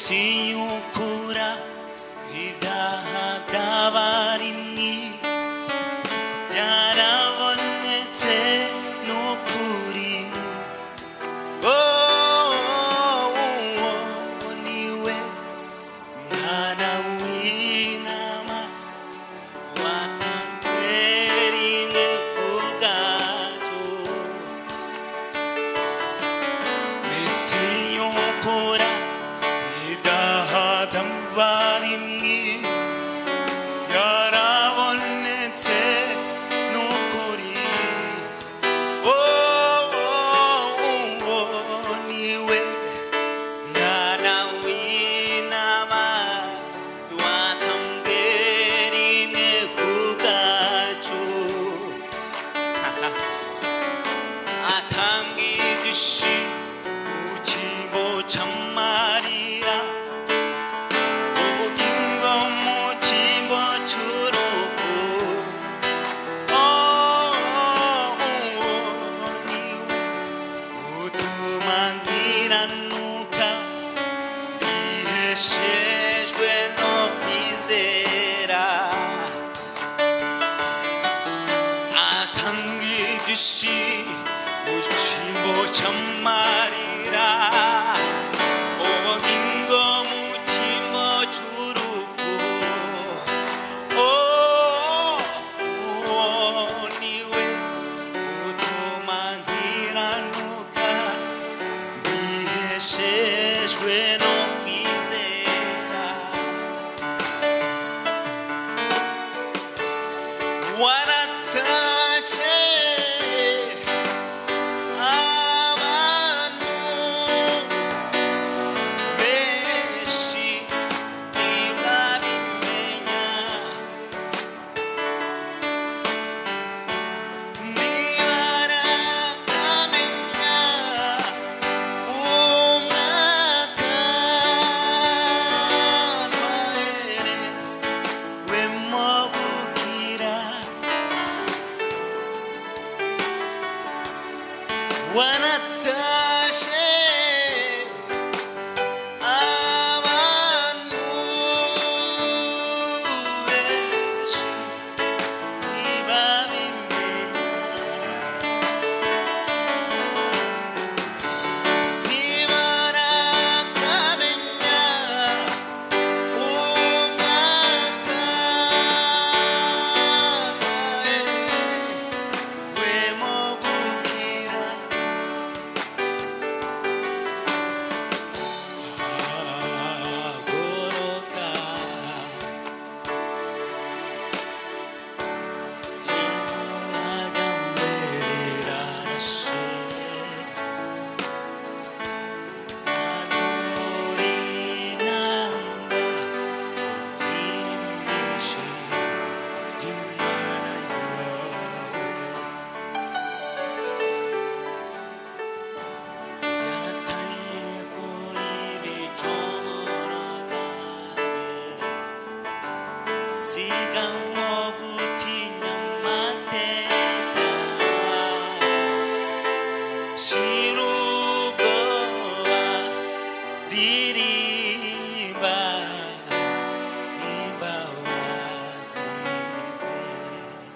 isi ukura ibyaha by'abarimyi yarabonetse n'ukuri. Niwe mwana w'intama watanzwe rimwe ku bwacu. isi ukura ibyaha by'abarimyi yarabonetse n'ukuri. Niwe mwana w'intama watanzwe rimwe ku bwacu. atanga ibyishimo mu cyimbo cy'amarira, ubugingo mu cyimbo cy'urupfu. Niwe utuma nkiranuka biheshejwe no kwizera. atanga ibyishimo mu cyimbo cy'amarira, ubugingo mu cyimbo cy'urupfu. Niwe utuma nkiranuka biheshejwe no kwizera. warataje abantu benshi ntibabimenya, ntibaratamenya umwaka twaherewemo gukira. warataje abantu benshi ntibabimenya, ntibaratamenya umwaka twaherewemo gukira. agoroka izuba rya mbere rirashe, adore inanga irimbishe ry'Imana yawe. yataye kuri ibicumuro byanjye, siganwa gutinya amateka. shira